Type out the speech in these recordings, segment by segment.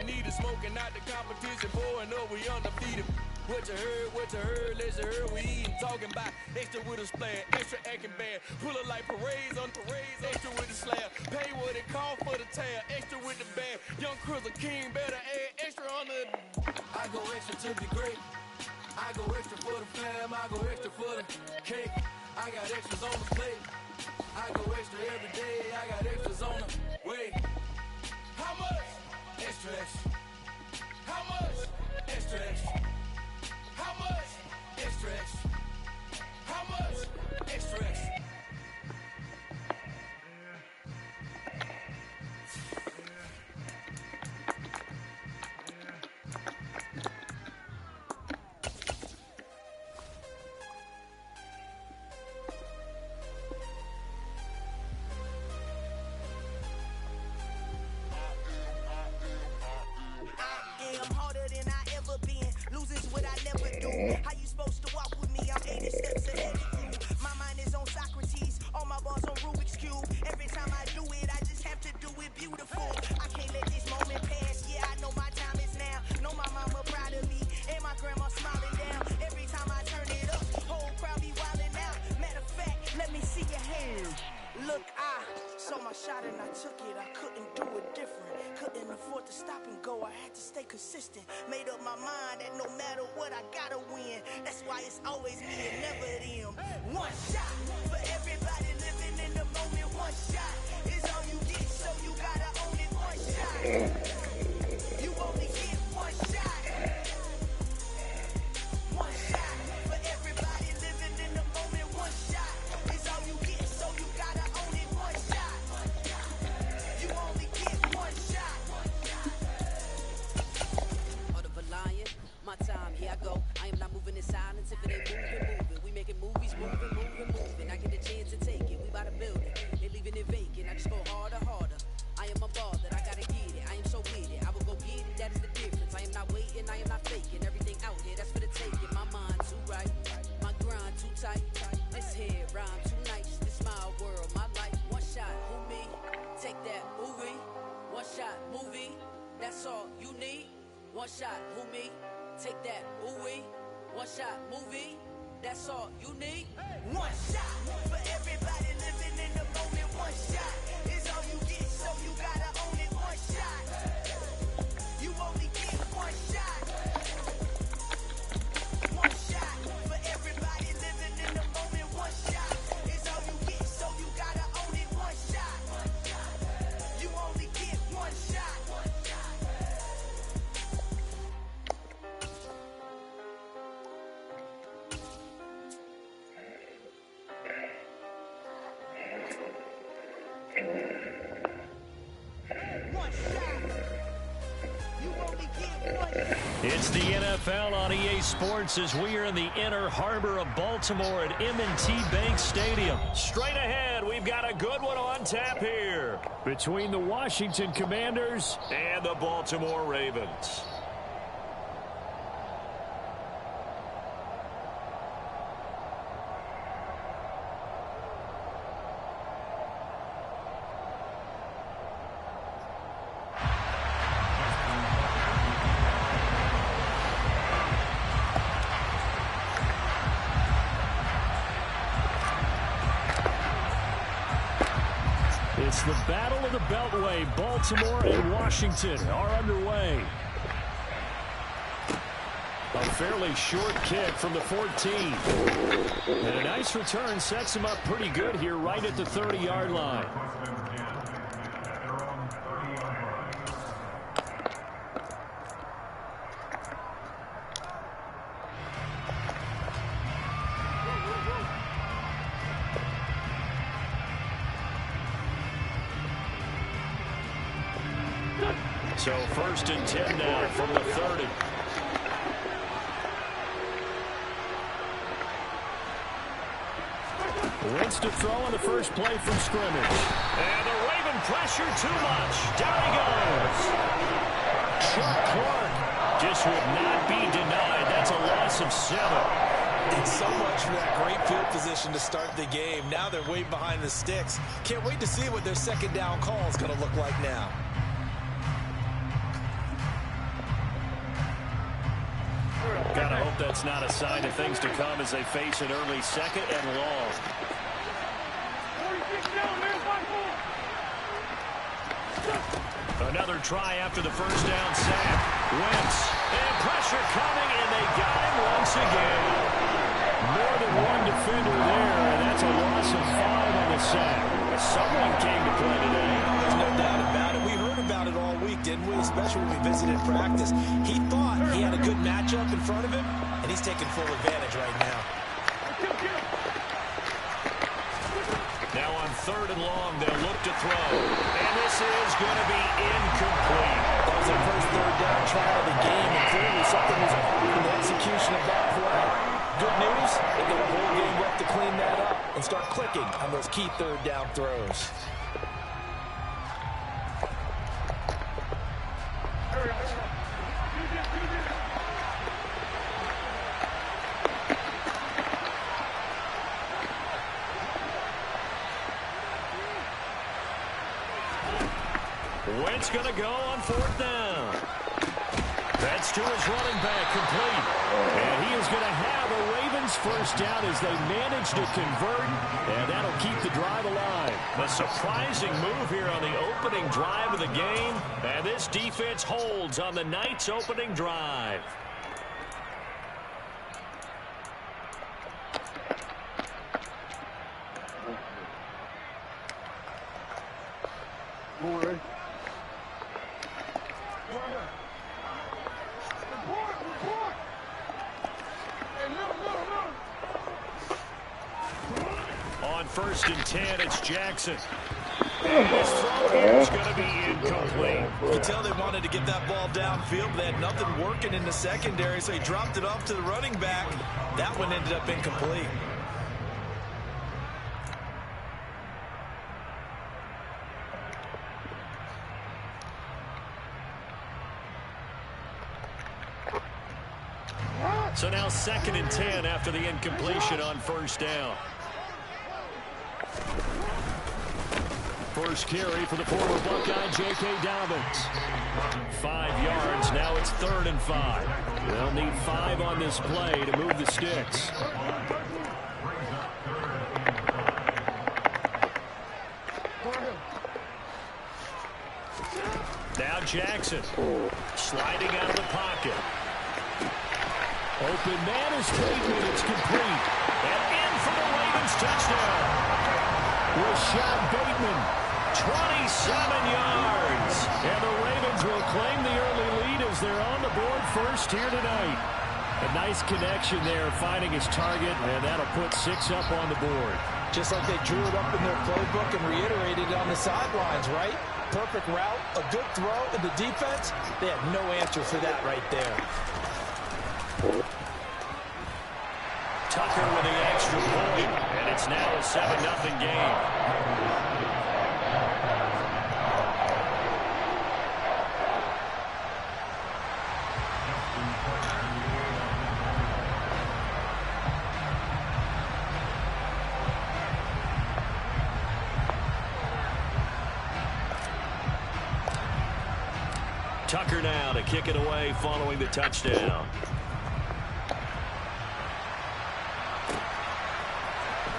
need is smoking out the competition, boy, no, we undefeated. What you heard, let's you heard, we eatin', talking about extra with a splash, extra acting bad, pull it like parades on parades, extra with the slab, pay what it cost for the tab, extra with the bag, young Chris a king, better add extra on the. I go extra to be great, I go extra for the fam, I go extra for the cake, I got extras on the plate, I go extra every day, I got extras on the way. How much? Extra, extra. How much? Extra, extra. How much? Extra, extra. How much? Extra, extra. I'm harder than I ever been. Losing's what I never do. How you supposed to walk with me? I'm 80 steps ahead of you. My mind is on Socrates. All my bars on Rubik's Cube. Every time I do it, I just have to do it beautiful. I can't let this moment pass. Yeah, I know my time is now. Know my mama proud of me. And my grandma smiling down. Every time I turn it up, whole crowd be wildin' out. Matter of fact, let me see your hands. Look, I saw my shot and I took it. I couldn't do it different. Couldn't afford to stop and go. I had to stay consistent. Made up my mind that no matter what, I gotta win. That's why it's always me and never them. One shot for everybody living in the moment. One shot is all you get, so you gotta own it. One shot. You only get one shot. One shot for everybody living in the moment. One shot is all you get, so you gotta own it. One shot. You only get one shot. Out of a lion, my time, here I go. I am not moving in silence. If it ain't moving. We making movies, moving. I get the chance to take it. We bout to build it. They leaving it vacant. I just go harder. I am a ball that I gotta get it. I am so with it. I will go get it. That is the difference. I am not waiting. I am not faking. Everything out here, that's for the taking. My mind too right. My grind too tight. This head rhyme too nice. This my world, my life. One shot, who me? Take that, movie. One shot, movie. That's all you need. One shot, who me? Take that, ooh-wee. One shot, movie. That's all you need. One shot for everybody living in the moment. One shot is all you get, so you gotta own it. One shot. You only get one shot. One shot for everybody living in the moment. One shot is all you get, so you gotta own it. One shot. You only get one shot. It's the NFL on EA Sports as we are in the inner harbor of Baltimore at M&T Bank Stadium. Straight ahead, we've got a good one on tap here between the Washington Commanders and the Baltimore Ravens. It's the Battle of the Beltway. Baltimore and Washington are underway. A fairly short kick from the 14. And a nice return sets him up pretty good here right at the 30-yard line. So 1st and 10 now from the 30. Wentz to throw on the first play from scrimmage. And the Raven pressure too much. Down he goes. Chuck Clark just would not be denied. That's a loss of 7. And so much for that great field position to start the game. Now they're way behind the sticks. Can't wait to see what their second down call is going to look like now. gotta hope that's not a sign of things to come as they face an early second and long. Another try after the first down sack. Wentz, and pressure coming, and they got him once again. More than one defender there, and that's a loss of 5 on the sack. Someone came to play today. There's no doubt about it. We heard about it all week, didn't we? Especially when we visited practice. He thought he had a good matchup in front of him, and he's taking full advantage right now. Now on 3rd and long, they'll look to throw. And this is going to be incomplete. That was their first 3rd down try of the game, and clearly something was off in the execution of that play. Good news, they get a whole game left to clean that up and start clicking on those key 3rd down throws. Wentz going to go on 4th down. That's to his running back, complete. And he is going to have a Ravens first down as they manage to convert, and that'll keep the drive alive. A surprising move here on the opening drive of the game, and this defense holds on the night's opening drive. On 1st and 10, it's Jackson. And his throw here is going to be incomplete. You can tell they wanted to get that ball downfield, but they had nothing working in the secondary, so he dropped it off to the running back. That one ended up incomplete. So now 2nd and 10 after the incompletion on 1st down. First carry for the former Buckeye, J.K. Dobbins. 5 yards. Now it's 3rd and 5. They'll need 5 on this play to move the sticks. Now Jackson sliding out of the pocket. Open man is Bateman. It's complete. And in for the Ravens touchdown. Rashad Bateman, 27 yards. And the Ravens will claim the early lead as they're on the board first here tonight. A nice connection there, finding his target, and that'll put 6 up on the board. Just like they drew it up in their playbook and reiterated it on the sidelines, right? Perfect route, a good throw, and the defense, they had no answer for that right there. Tucker with the extra point, and it's now a 7-0 game. Tucker now to kick it away following the touchdown.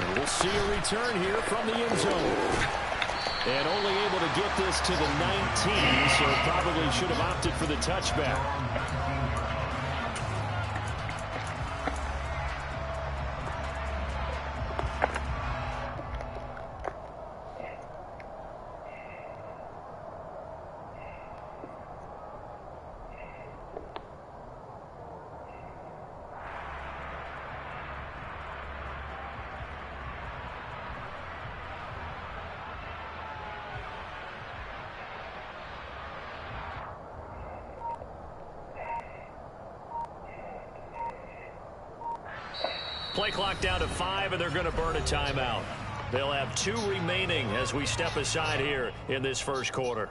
And we'll see a return here from the end zone. And only able to get this to the 19, so probably should have opted for the touchback. Play clock down to 5, and they're going to burn a timeout. They'll have 2 remaining as we step aside here in this first quarter.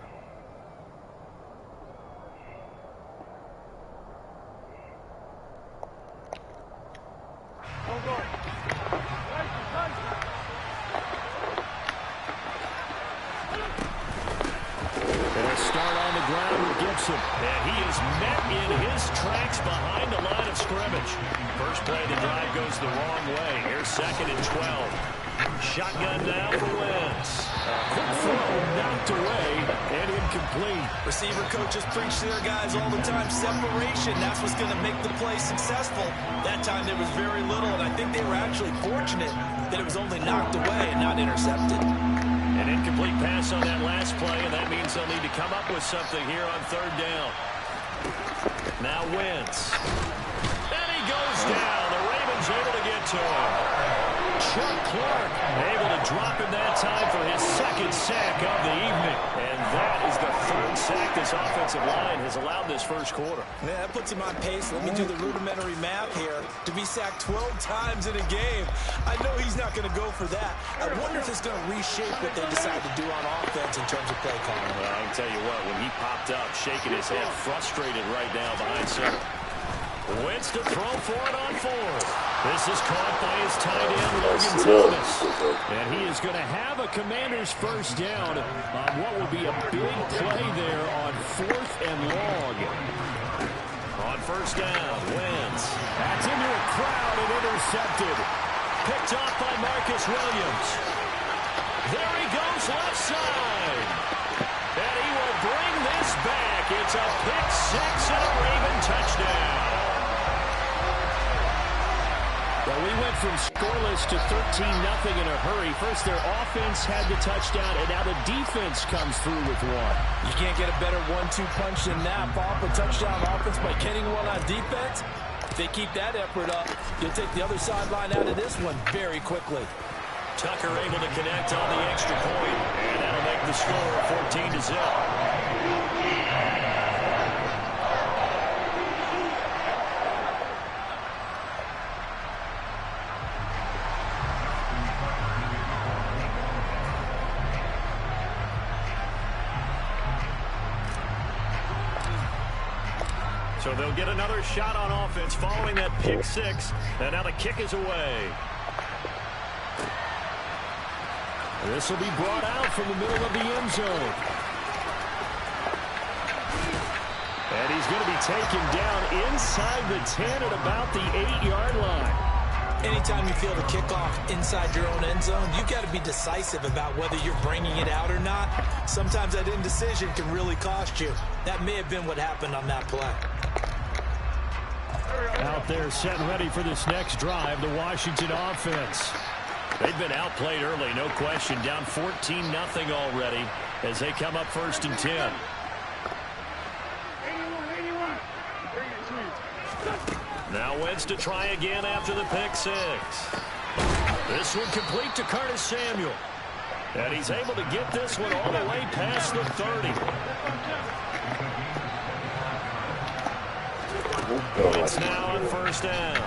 And a start on the ground with helps him. And he is met in his tracks behind the line of scrimmage. First play of the drive goes the wrong way. Here's 2nd and 12. Shotgun now for Wentz. Quick throw knocked away and incomplete. Receiver coaches preach to their guys all the time. Separation, that's what's going to make the play successful. That time there was very little, and I think they were actually fortunate that it was only knocked away and not intercepted. An incomplete pass on that last play, and that means they'll need to come up with something here on 3rd down. Now Wentz. And he goes down. The Ravens able to get to him. Chuck Clark able to drop him that time for his 2nd sack of the evening. And that is the 3rd sack this offensive line has allowed this first quarter. Yeah, that puts him on pace. Let me do the rudimentary math here. To be sacked 12 times in a game, I know he's not going to go for that. I wonder if it's going to reshape what they decide to do on offense in terms of play calling. Well, I can tell you what, when he popped up, shaking his head, frustrated right now behind center. Wentz to throw for it on 4th. This is caught by his tight end, Logan Thomas. And he is going to have a Commander's first down on what will be a big play there on 4th and long. On 1st down, Wentz. That's into a crowd and intercepted. Picked off by Marcus Williams. There he goes left side. And he will bring this back. It's a pick 6 and a Raven touchdown. Well, we went from scoreless to 13-0 in a hurry. First, their offense had the touchdown, and now the defense comes through with one. You can't get a better 1-2 punch than that. Off a touchdown offense by getting one on defense. If they keep that effort up, you'll take the other sideline out of this one very quickly. Tucker able to connect on the extra point, and that'll make the score 14-0. So they'll get another shot on offense following that pick 6. And now the kick is away. This will be brought out from the middle of the end zone. And he's going to be taken down inside the 10 at about the 8-yard line. Anytime you feel the kickoff inside your own end zone, you've got to be decisive about whether you're bringing it out or not. Sometimes that indecision can really cost you. That may have been what happened on that play. Out there set and ready for this next drive, the Washington offense. They've been outplayed early, no question. Down 14-0 already as they come up 1st and 10. Now Wentz to try again after the pick 6. This one complete to Curtis Samuel. And he's able to get this one all the way past the 30. Wentz now on 1st down.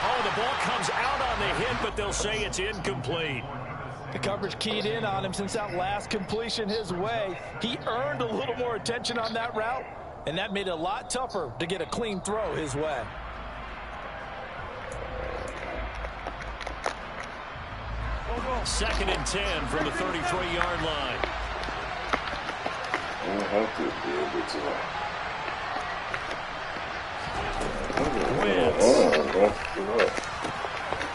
Oh, the ball comes out on the hit, but they'll say it's incomplete. The coverage keyed in on him since that last completion his way. He earned a little more attention on that route, and that made it a lot tougher to get a clean throw his way. Second and 10 from the 33-yard line. Wentz.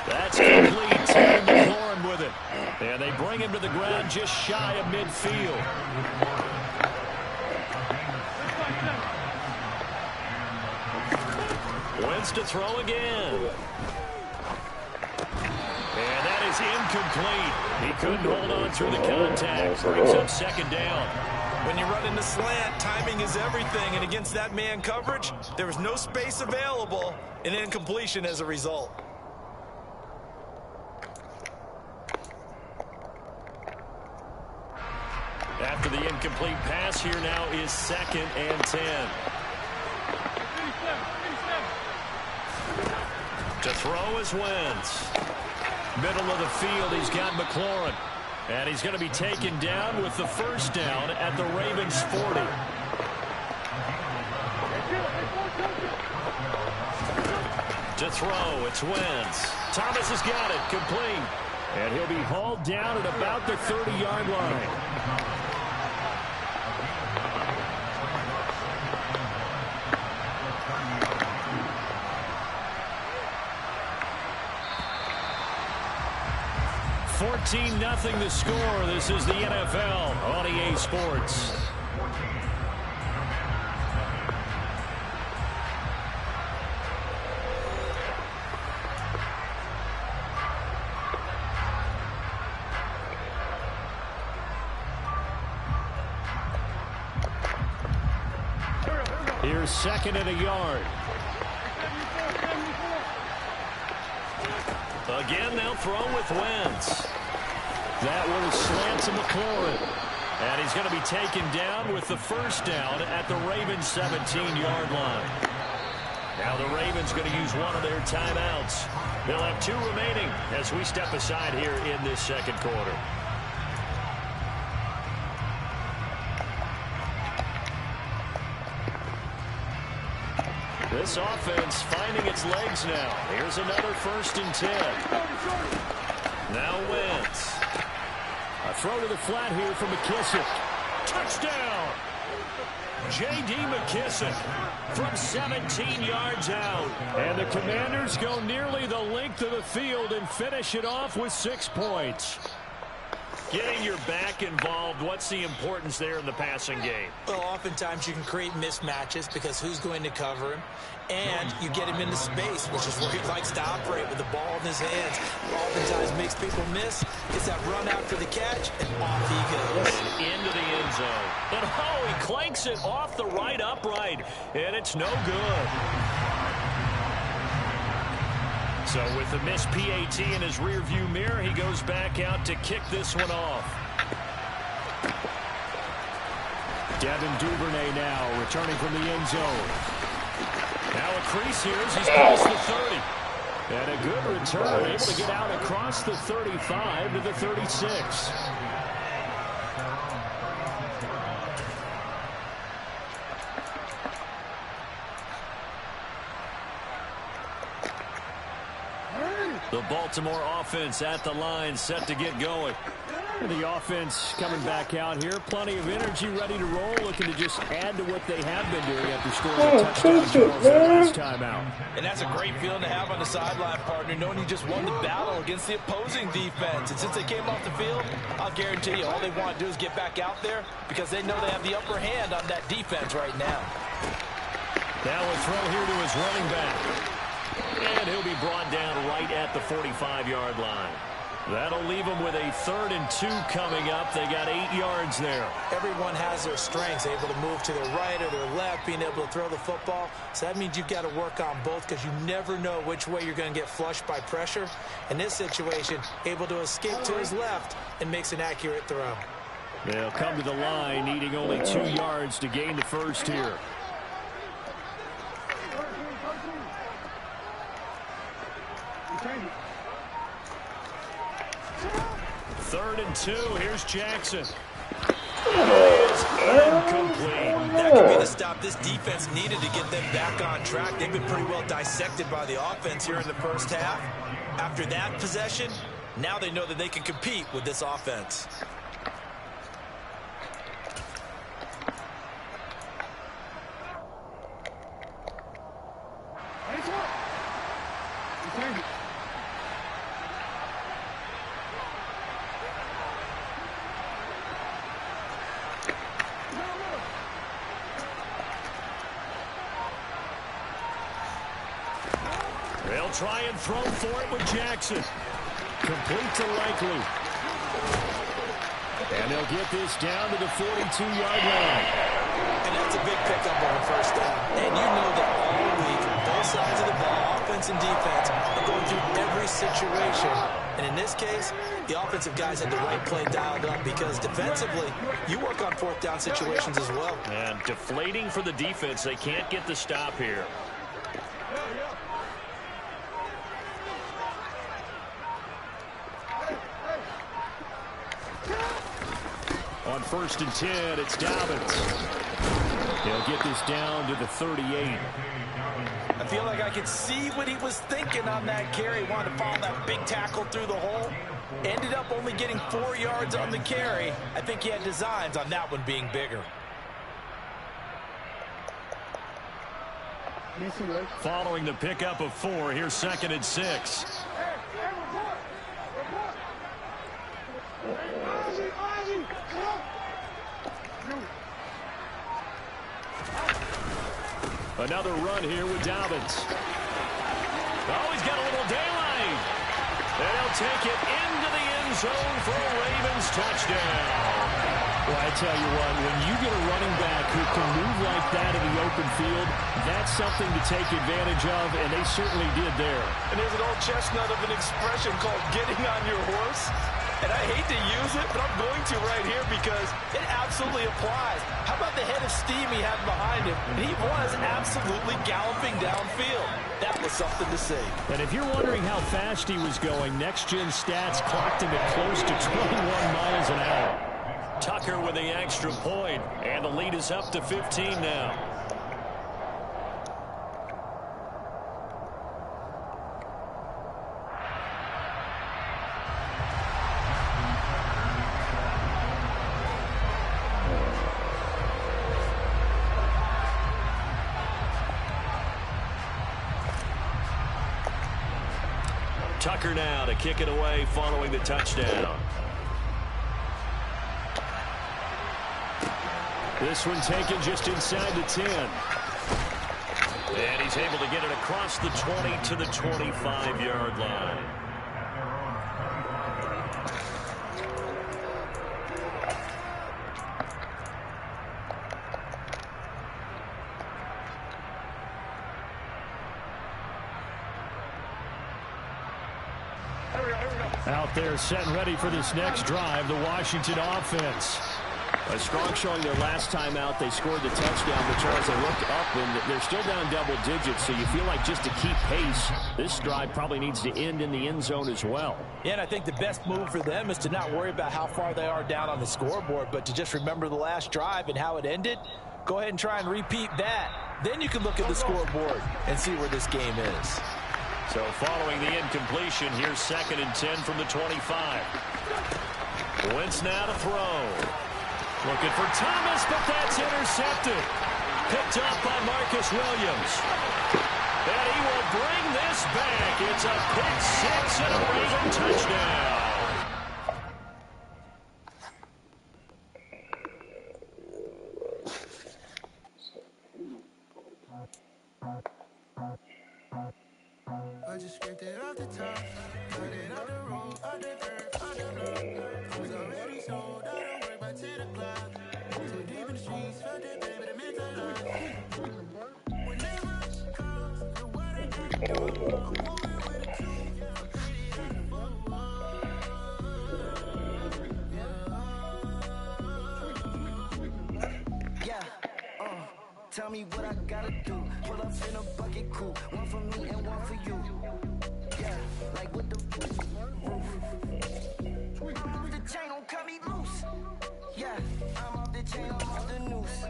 That's complete. Terry McLaurin with it. And they bring him to the ground just shy of midfield. Wentz to throw again. And that is incomplete. He couldn't hold on through the contact. Brings up 2nd down. When you run in the slant, timing is everything. And against that man coverage, there was no space available. An incompletion as a result. After the incomplete pass, here now is 2nd and 10. To throw is Wentz. Middle of the field, he's got McLaurin. And he's going to be taken down with the 1st down at the Ravens 40. To throw, it's Wentz. Thomas has got it, complete. And he'll be hauled down at about the 30-yard line. 14-0 the score. This is the NFL on EA Sports. Here's second and a yard. Again, they'll throw with Wentz. That one slants to McLaurin. And he's going to be taken down with the first down at the Ravens' 17-yard line. Now the Ravens going to use one of their timeouts. They'll have 2 remaining as we step aside here in this second quarter. This offense finding its legs now. Here's another 1st and 10. Now Wentz. A throw to the flat here from McKissick. Touchdown! J.D. McKissick from 17 yards out. And the Commanders go nearly the length of the field and finish it off with 6 points. Getting your back involved, what's the importance there in the passing game? Well, oftentimes you can create mismatches because who's going to cover him? And you get him into space, which is where he likes to operate with the ball in his hands. Oftentimes makes people miss. Gets that run out for the catch, and off he goes. Into the end zone. And oh, he clanks it off the right upright. And it's no good. So with the missed PAT in his rearview mirror, he goes back out to kick this one off. Devin Duvernay now returning from the end zone. Now a crease here as he's past the 30. And a good return, able to get out across the 35 to the 36. The Baltimore offense at the line, set to get going. The offense coming back out here. Plenty of energy, ready to roll, looking to just add to what they have been doing after scoring a touchdown Charles that last time out. And that's a great feeling to have on the sideline, partner, knowing you just won the battle against the opposing defense. And since they came off the field, I'll guarantee you all they want to do is get back out there because they know they have the upper hand on that defense right now. Now a throw here to his running back. And he'll be brought down right at the 45-yard line. That'll leave them with a 3rd and 2 coming up. They got 8 yards there. Everyone has their strengths, able to move to their right or their left, being able to throw the football. So that means you've got to work on both because you never know which way you're going to get flushed by pressure. In this situation, able to escape to his left and makes an accurate throw. They'll come to the line, needing only 2 yards to gain the first here. 3rd and 2. Here's Jackson. It is incomplete. That could be the stop this defense needed to get them back on track. They've been pretty well dissected by the offense here in the first half. After that possession, now they know that they can compete with this offense. They'll try and throw for it with Jackson. Complete to Likely. And they'll get this down to the 42-yard line. And that's a big pickup on the first down. And you know that all week, both sides of the ball, offense and defense, are going through every situation. And in this case, the offensive guys had the right play dialed up because defensively, you work on 4th down situations as well. And deflating for the defense. They can't get the stop here. On 1st and 10, it's Dobbins. He'll get this down to the 38. I feel like I could see what he was thinking on that carry. Wanted to follow that big tackle through the hole. Ended up only getting 4 yards on the carry. I think he had designs on that one being bigger. Following the pickup of 4, here's 2nd and 6. Another run here with Dobbins. Oh, he's got a little daylight. And he'll take it into the end zone for a Ravens touchdown. Well, I tell you what, when you get a running back who can move like that in the open field, that's something to take advantage of, and they certainly did there. And there's an old chestnut of an expression called getting on your horse. And I hate to use it, but I'm going to right here because it absolutely applies. How about the head of steam he had behind him? He was absolutely galloping downfield. That was something to see. And if you're wondering how fast he was going, next-gen stats clocked him at close to 21 miles an hour. Tucker with the extra point, and the lead is up to 15 now. Tucker now to kick it away following the touchdown. This one taken just inside the 10. And he's able to get it across the 20 to the 25-yard line. Out there set and ready for this next drive, the Washington offense. A strong showing their last time out. They scored the touchdown, but Charles, they looked up, and they're still down double digits, so you feel like just to keep pace, this drive probably needs to end in the end zone as well. Yeah, and I think the best move for them is to not worry about how far they are down on the scoreboard, but to just remember the last drive and how it ended. Go ahead and try and repeat that. Then you can look at the scoreboard and see where this game is. So following the incompletion, here's 2nd and 10 from the 25. Wentz now to throw. Looking for Thomas, but that's intercepted. Picked up by Marcus Williams. And he will bring this back. It's a pick six and a Raven touchdown. I just scraped it off the top, cut it off the road, off the dirt, off the block. I was already sold, I don't work by 10 o'clock. Too deep in the streets, felt that baby, that meant a lot. Whenever it comes, the what I gotta do, I'm moving with the truth, I'm pretty out of food. Yeah, tell me what I gotta do. Pull up in a bucket crew, one for me and one for you. Yeah, like with the roof. I'm off the chain, don't cut me loose. Yeah, I'm off the chain, I'm off the noose.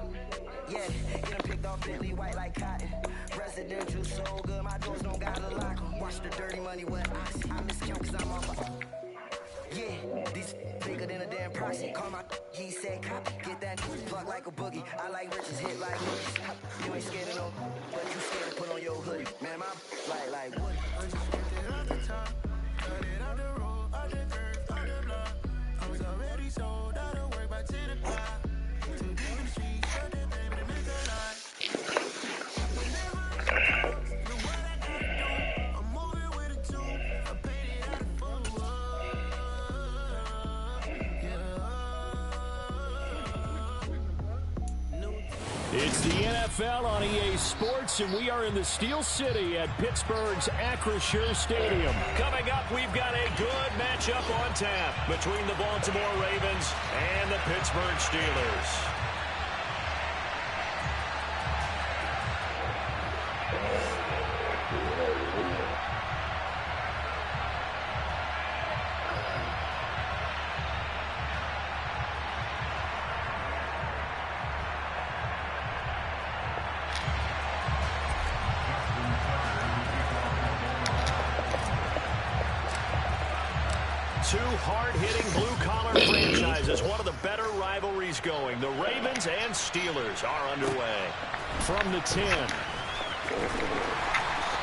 Yeah, get 'em picked off Bentley white like cotton. Residential so good, my doors don't gotta lock 'em. Watch the dirty money with oxy. I miscount cause I'm off. Yeah, these bigger than a damn proxy. Call my he said copy. Get that plug like a boogie. I like riches hit like hookies. You ain't scared of no, but you scared to put on your hoodie. Man, my like Woody. I just skipped it off the top, cut it off the road, off the dirt, off the block. I was already sold, out of work by 10 o'clock. Too deep in the streets, felt that baby, that meant a lot. Whenever it comes, know what I gotta do. I'm moving with a tune, I paid it out of food. It's the NFL on EA Sports, and we are in the Steel City at Pittsburgh's Acrisure Stadium. Coming up, we've got a good matchup on tap between the Baltimore Ravens and the Pittsburgh Steelers. Two hard-hitting blue-collar franchises, one of the better rivalries going. The Ravens and Steelers are underway. From the 10.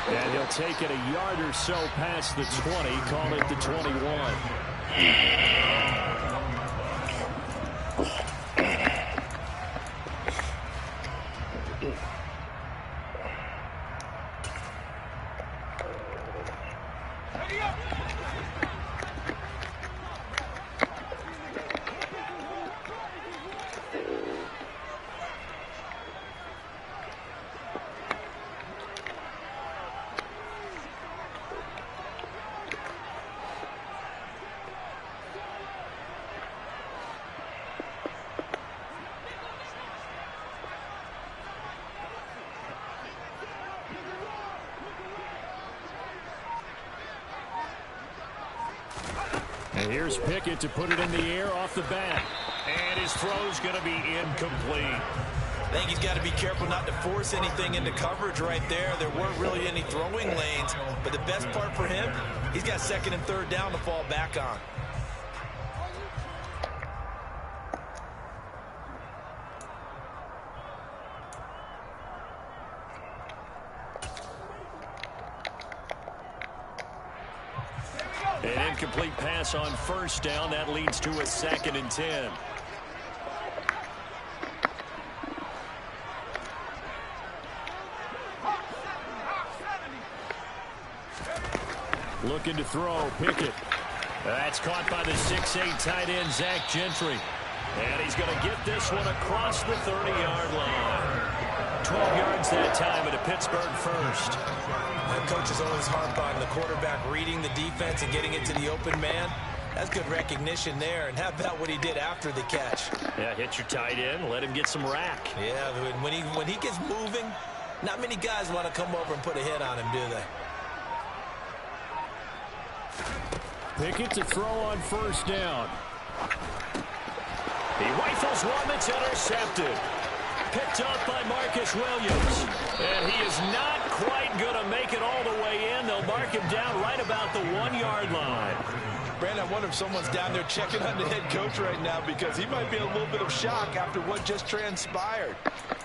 And he'll take it a yard or so past the 20, call it the 21. And here's Pickett to put it in the air off the bat. And his throw's going to be incomplete. I think he's got to be careful not to force anything into coverage right there. There weren't really any throwing lanes, but the best part for him, he's got second and third down to fall back on. An incomplete pass on first down. That leads to a 2nd and 10. Looking to throw, Pickett. That's caught by the 6'8" tight end, Zach Gentry. And he's going to get this one across the 30-yard line. 12 yards that time at a Pittsburgh first. That coach is always harp on the quarterback reading the defense and getting it to the open man. That's good recognition there. And how about what he did after the catch? Yeah, hit your tight end, let him get some rack. Yeah, when he gets moving, not many guys want to come over and put a hit on him, do they? Pickett to throw on first down. He rifles one that's intercepted. Picked up by Marcus Williams. And he is not quite going to make it all the way in. They'll mark him down right about the 1-yard line. Brandon, I wonder if someone's down there checking on the head coach right now because he might be in a little bit of shock after what just transpired.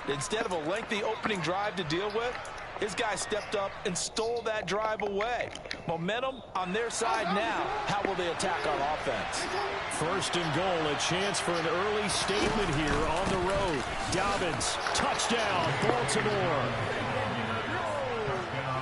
Instead of a lengthy opening drive to deal with, his guy stepped up and stole that drive away. Momentum on their side now. How will they attack on offense? First and goal, a chance for an early statement here on the road. Dobbins, touchdown, Baltimore.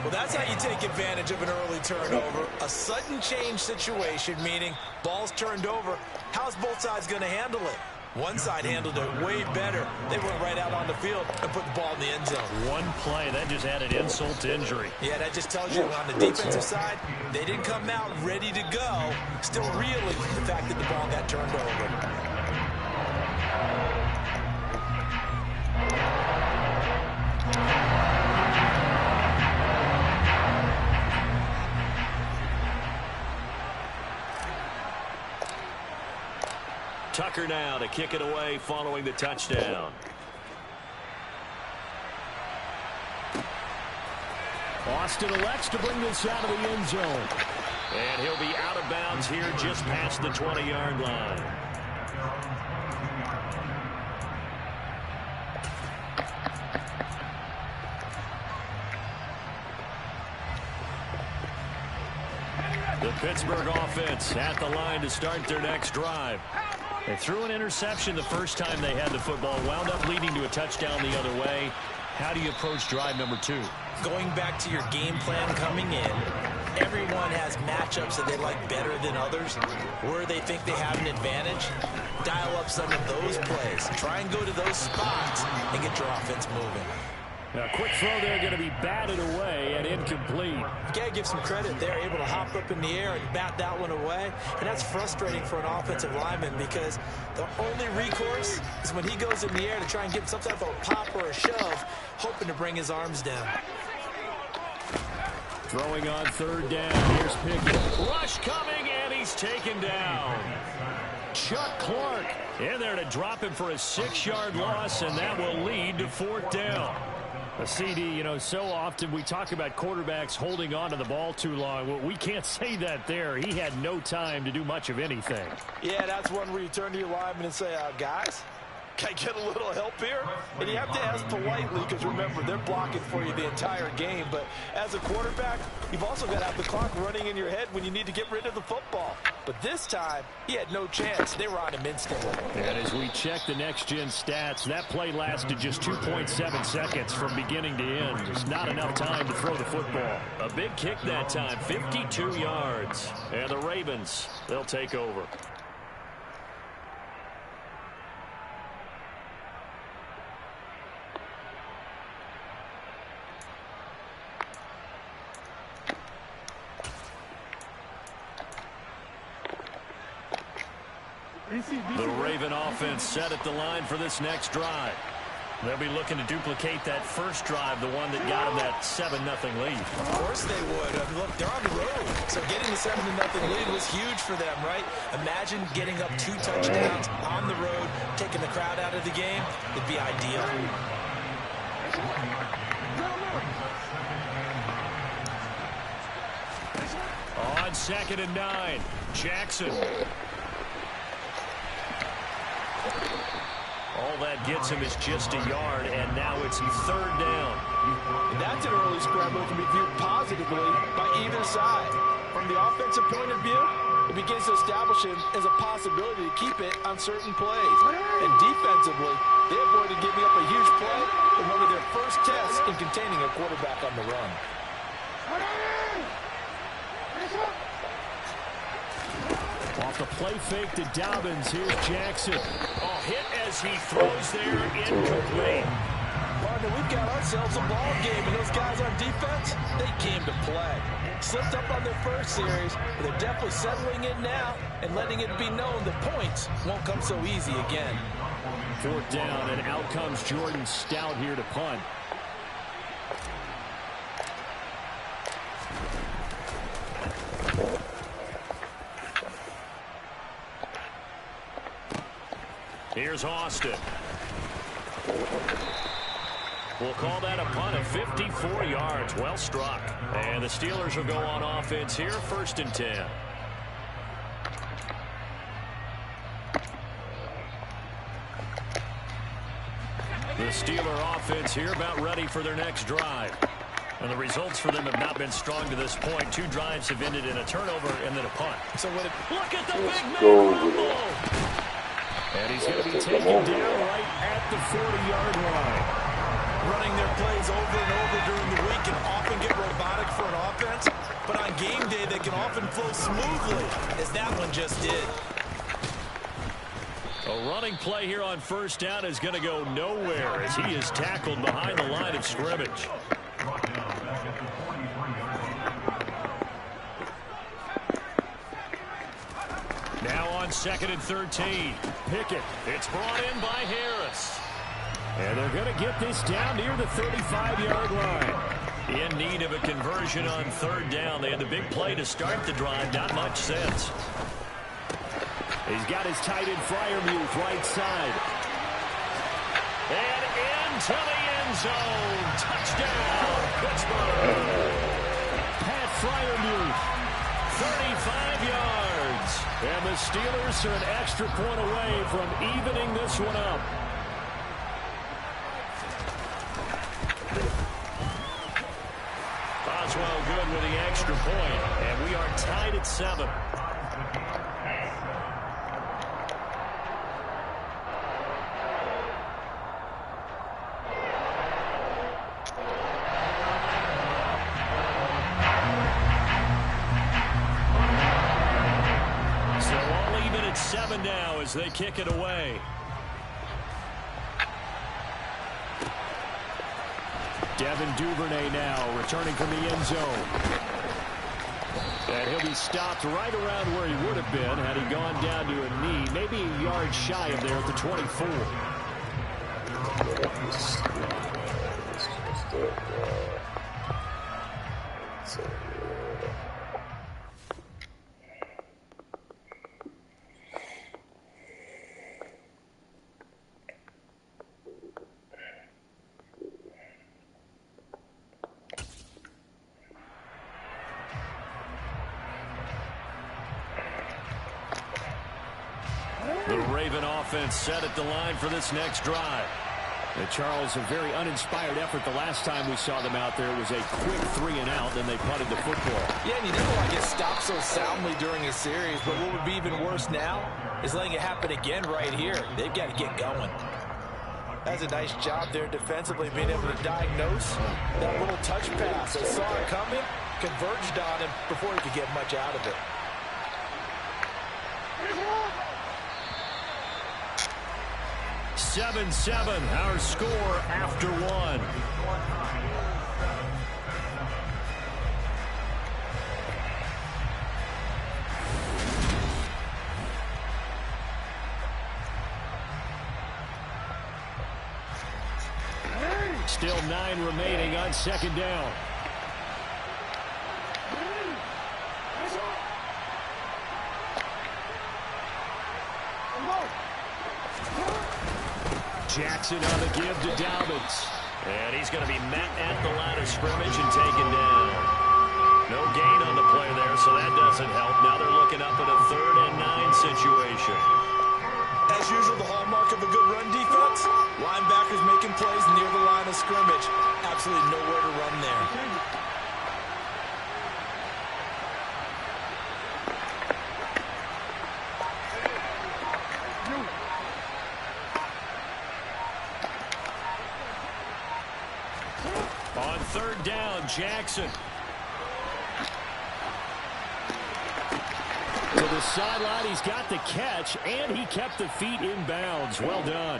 Well, that's how you take advantage of an early turnover. A sudden change situation, meaning ball's turned over. How's both sides going to handle it? One side handled it way better. They went right out on the field and put the ball in the end zone. One play, that just added insult to injury. Yeah, that just tells you on the defensive side, they didn't come out ready to go, still reeling the fact that the ball got turned over. Tucker now to kick it away following the touchdown. Austin elects to bring this out of the end zone. And he'll be out of bounds here just past the 20-yard line. The Pittsburgh offense at the line to start their next drive. They threw an interception the first time they had the football, wound up leading to a touchdown the other way. How do you approach drive number 2? Going back to your game plan coming in, everyone has matchups that they like better than others, where they think they have an advantage. Dial up some of those plays. Try and go to those spots and get your offense moving. A quick throw there going to be batted away and incomplete. You got to give some credit. They're able to hop up in the air and bat that one away. And that's frustrating for an offensive lineman because the only recourse is when he goes in the air to try and get some type of a pop or a shove, hoping to bring his arms down. Throwing on third down. Here's Pickett. Rush coming, and he's taken down. Chuck Clark in there to drop him for a 6-yard loss, and that will lead to fourth down. A CD, you know, so often we talk about quarterbacks holding on to the ball too long. Well, we can't say that there. He had no time to do much of anything. Yeah, that's one where you turn to your lineman and say, guys, can I get a little help here? And you have to ask politely because, remember, they're blocking for you the entire game. But as a quarterback, you've also got to have the clock running in your head when you need to get rid of the football. But this time, he had no chance. They were on him instantly. And as we check the next-gen stats, that play lasted just 2.7 seconds from beginning to end. Just not enough time to throw the football. A big kick that time, 52 yards. And the Ravens, they'll take over. The Raven offense set at the line for this next drive. They'll be looking to duplicate that first drive, the one that got them that 7-0 lead. Of course they would. Look, they're on the road. So getting the 7-0 lead was huge for them, right? Imagine getting up 2 touchdowns on the road, taking the crowd out of the game. It'd be ideal. On 2nd and 9, Jackson. All that gets him is just a yard, and now it's 3rd down. And that's an early scramble that can be viewed positively by either side. From the offensive point of view, it begins to establish him as a possibility to keep it on certain plays. And defensively, they avoided giving up a huge play in one of their first tests in containing a quarterback on the run. Off the play fake to Dobbins, here's Jackson. Oh, hit as he throws there, incomplete. Partner, we've got ourselves a ball game, and those guys on defense, they came to play. Slipped up on their first series, but they're definitely settling in now and letting it be known that points won't come so easy again. 4th down, and out comes Jordan Stout here to punt. Here's Austin. We'll call that a punt of 54 yards. Well struck. And the Steelers will go on offense here, 1st and 10. The Steeler offense here about ready for their next drive. And the results for them have not been strong to this point. 2 drives have ended in a turnover and then a punt. So what? Look at the big man rumble! And he's going to be taken down right at the 40-yard line. Running their plays over and over during the week can often get robotic for an offense, but on game day they can often flow smoothly, as that one just did. A running play here on 1st down is going to go nowhere as he is tackled behind the line of scrimmage. Now on 2nd and 13. Pickett. It's brought in by Harris. And they're going to get this down near the 35-yard line. In need of a conversion on 3rd down. They had the big play to start the drive. Not much sense. He's got his tight end Freiermuth right side. And into the end zone. Touchdown, Pittsburgh. Pat Freiermuth. 35 yards. And the Steelers are an extra point away from evening this one up. Boswell good with the extra point, and we are tied at 7. So all even at 7 now as they kick it away. Devin Duvernay now returning from the end zone. And he'll be stopped right around where he would have been had he gone down to a knee, maybe a yard shy of there at the 24. The Raven offense set at the line for this next drive. And Charles, a very uninspired effort the last time we saw them out there. It was a quick 3-and-out, then they punted the football. Yeah, and you never want to get stopped so soundly during a series, but what would be even worse now is letting it happen again right here. They've got to get going. That's a nice job there defensively, being able to diagnose that little touch pass. They saw it coming, converged on him before he could get much out of it. 7-7, our score after 1. Still 9 remaining on second down. Jackson on the give to Dobbins. And he's going to be met at the line of scrimmage and taken down. No gain on the play there, so that doesn't help. Now they're looking up at a 3rd and 9 situation. As usual, the hallmark of a good run defense, linebackers making plays near the line of scrimmage. Absolutely nowhere to run there. On 3rd down, Jackson. To the sideline, he's got the catch, and he kept the feet in bounds. Well done.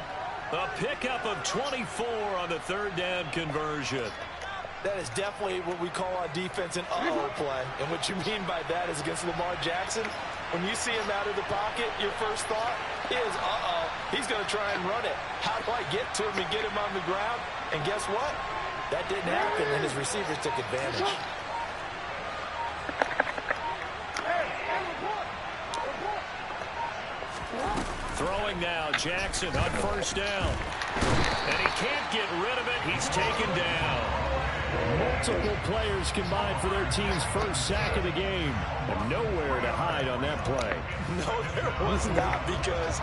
A pickup of 24 on the 3rd down conversion. That is definitely what we call on defense an uh-oh play. And what you mean by that is against Lamar Jackson, when you see him out of the pocket, your first thought is, uh-oh, he's going to try and run it. How do I get to him and get him on the ground? And guess what? That didn't happen, and his receivers took advantage. Throwing now, Jackson on 1st down. And he can't get rid of it. He's taken down. Multiple players combined for their team's first sack of the game. And nowhere to hide on that play. No, there was not, because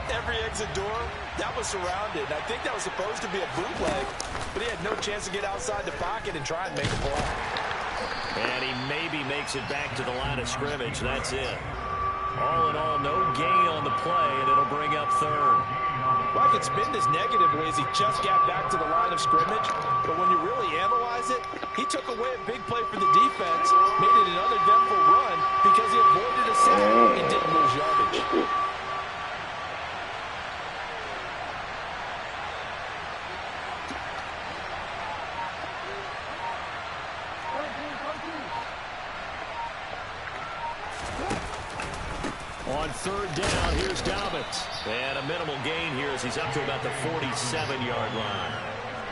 every exit door, that was surrounded. I think that was supposed to be a bootleg, but he had no chance to get outside the pocket and try and make a play. And he maybe makes it back to the line of scrimmage. That's it. All in all, no gain on the play, and it'll bring up 3rd. Well, I could spin this negatively as he just got back to the line of scrimmage, but when you really analyze it, he took away a big play for the defense, made it an uneventful run because he avoided a sack and didn't lose yardage. On 3rd down, here's Dobbins. And a minimal gain here as he's up to about the 47-yard line.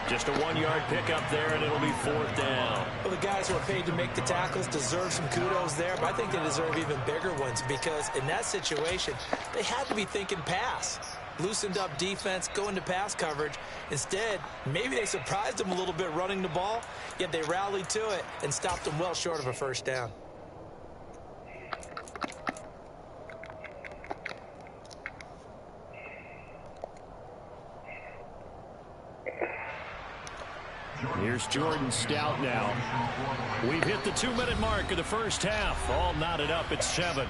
Just a 1-yard pickup there, and it'll be 4th down. Well, the guys who are paid to make the tackles deserve some kudos there, but I think they deserve even bigger ones because in that situation, they had to be thinking pass. Loosened up defense, go into pass coverage. Instead, maybe they surprised them a little bit running the ball, yet they rallied to it and stopped them well short of a 1st down. Here's Jordan Stout now. We've hit the 2-minute mark of the first half. All knotted up at 7.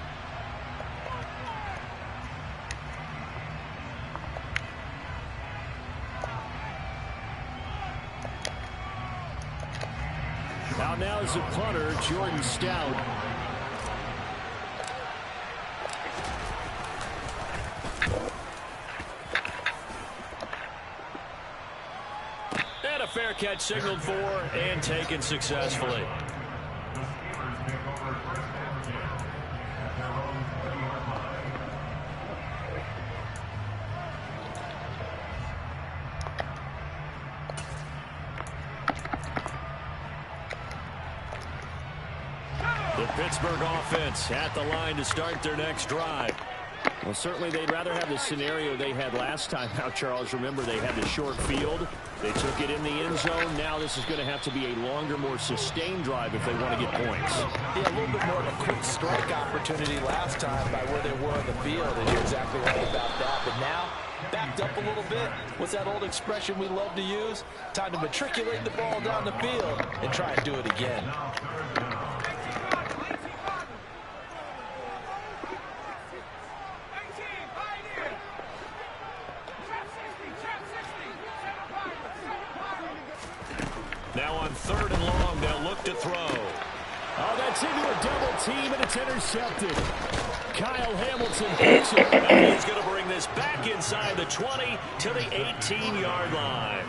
Now is the punter, Jordan Stout. And a fair catch signaled for and taken successfully. The Pittsburgh offense at the line to start their next drive. Well, certainly they'd rather have the scenario they had last time out, Charles. Remember, they had the short field. They took it in the end zone. Now this is going to have to be a longer, more sustained drive if they want to get points. Yeah, a little bit more of a quick strike opportunity last time by where they were on the field, and you're exactly right about that. But now, backed up a little bit. What's that old expression we love to use? Time to matriculate the ball down the field and try and do it again. Now on 3rd and long, they'll look to throw. Oh, that's into a double team, and it's intercepted. Kyle Hamilton hits it. And he's going to bring this back inside the 20 to the 18-yard line.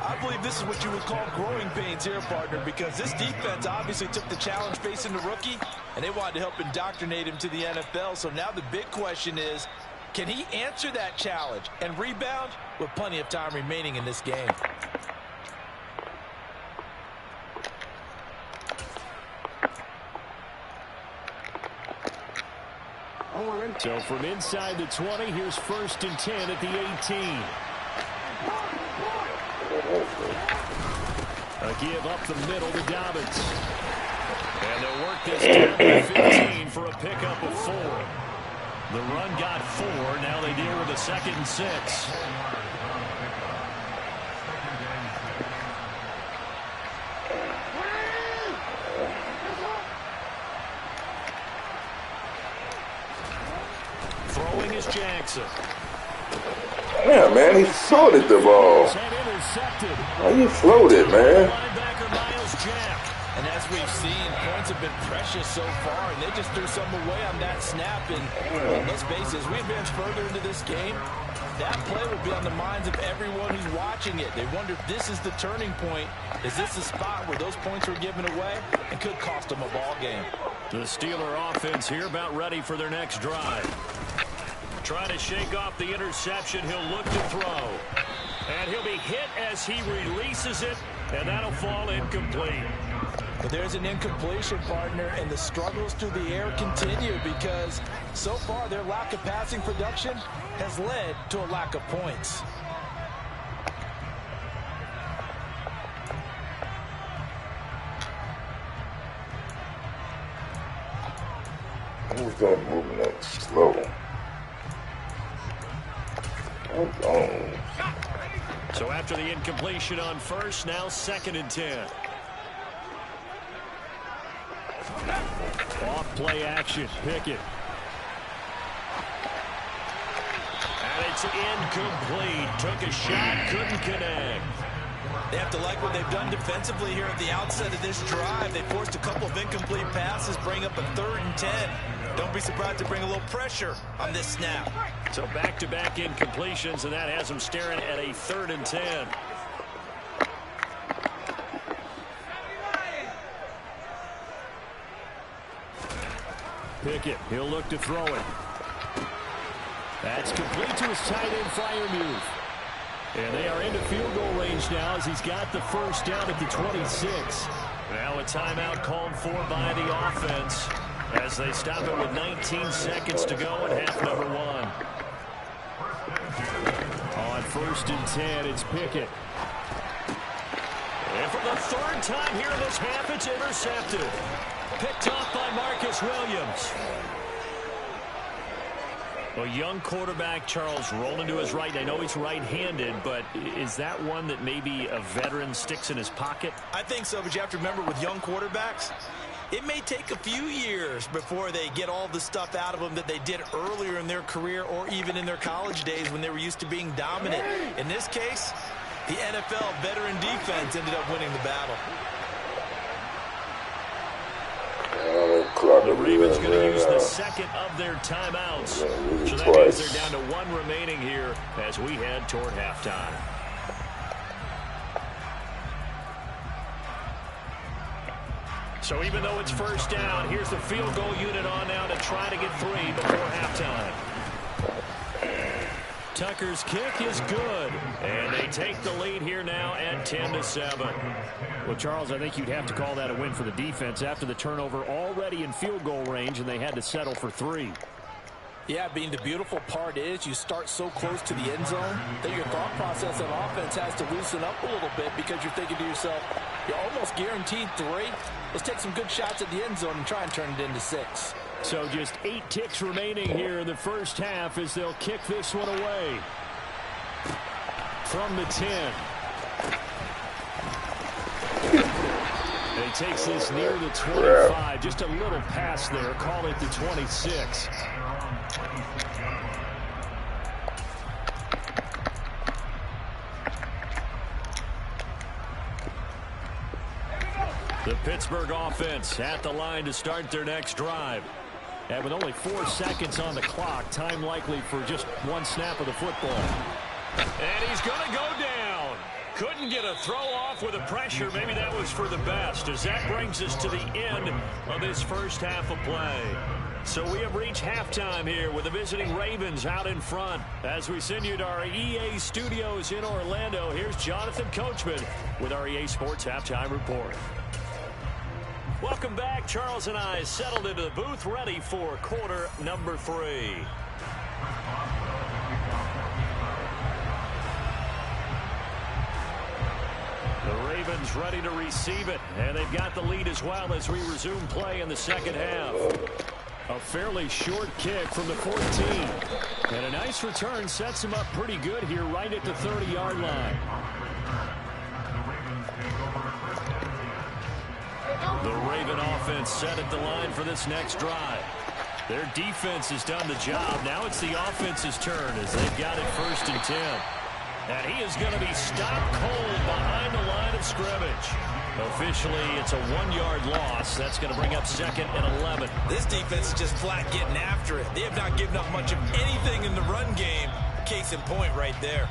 I believe this is what you would call growing pains here, partner, because this defense obviously took the challenge facing the rookie, and they wanted to help indoctrinate him to the NFL. So now the big question is, can he answer that challenge and rebound with plenty of time remaining in this game? So from inside the 20, here's 1st and 10 at the 18. A give up the middle to Dobbins. And they'll work this down to 15 for a pickup of 4. The run got 4. Now they deal with a 2nd and 6. Throwing is Jackson. Yeah, man, he floated the ball. Oh, you floated, man. And as we've seen, points have been precious so far, and they just threw some away on that snap. And let's face it, as we advance further into this game, that play will be on the minds of everyone who's watching it. They wonder if this is the turning point. Is this the spot where those points were given away and could cost them a ball game? The Steeler offense here about ready for their next drive. Trying to shake off the interception. He'll look to throw. And he'll be hit as he releases it, and that'll fall incomplete. But there's an incompletion, partner, and the struggles through the air continue because so far their lack of passing production has led to a lack of points. Who's that moving up slow? So after the incompletion on 1st, now 2nd and 10. Off play action. Pickett. And it's incomplete. Took a shot, couldn't connect. They have to like what they've done defensively here at the outset of this drive. They forced a couple of incomplete passes, bring up a 3rd and 10. Don't be surprised to bring a little pressure on this snap. So back-to-back incompletions, and that has them staring at a 3rd and 10. Pickett, he'll look to throw it. That's complete to his tight end Freiermuth. And they are into field goal range now as he's got the 1st down at the 26. Now a timeout called for by the offense as they stop it with 19 seconds to go in half number 1. On 1st and 10, it's Pickett. And for the 3rd time here in this half, it's intercepted. Picked off by Marcus Williams. A young quarterback, Charles, rolling to his right. I know he's right-handed, but is that one that maybe a veteran sticks in his pocket? I think so, but you have to remember with young quarterbacks, it may take a few years before they get all the stuff out of them that they did earlier in their career or even in their college days when they were used to being dominant. In this case, the NFL veteran defense ended up winning the battle. The Ravens going to use the 2nd of their timeouts. So that means they're down to 1 remaining here as we head toward halftime. So even though it's 1st down, here's the field goal unit on now to try to get 3 before halftime. Tucker's kick is good, and they take the lead here now at 10-7. Well, Charles, I think you'd have to call that a win for the defense after the turnover already in field goal range, and they had to settle for 3. Yeah, Bean, the beautiful part is you start so close to the end zone that your thought process of offense has to loosen up a little bit because you're thinking to yourself, you're almost guaranteed 3. Let's take some good shots at the end zone and try and turn it into 6. So just 8 ticks remaining here in the 1st half as they'll kick this one away. From the 10. He takes this near the 25. Just a little pass there. Call it the 26. The Pittsburgh offense at the line to start their next drive. And with only 4 seconds on the clock, time likely for just 1 snap of the football. And he's going to go down. Couldn't get a throw off with the pressure. Maybe that was for the best as that brings us to the end of this 1st half of play. So we have reached halftime here with the visiting Ravens out in front. As we send you to our EA studios in Orlando, here's Jonathan Coachman with our EA Sports Halftime Report. Welcome back. Charles and I settled into the booth, ready for quarter number 3. The Ravens ready to receive it, and they've got the lead as well as we resume play in the second half. A fairly short kick from the 14. And a nice return sets him up pretty good here right at the 30-yard line. The Raven offense set at the line for this next drive. Their defense has done the job. Now it's the offense's turn as they've got it 1st and 10. And he is going to be stopped cold behind the line of scrimmage. Officially, it's a 1-yard loss. That's going to bring up 2nd and 11. This defense is just flat getting after it. They have not given up much of anything in the run game. Case in point right there.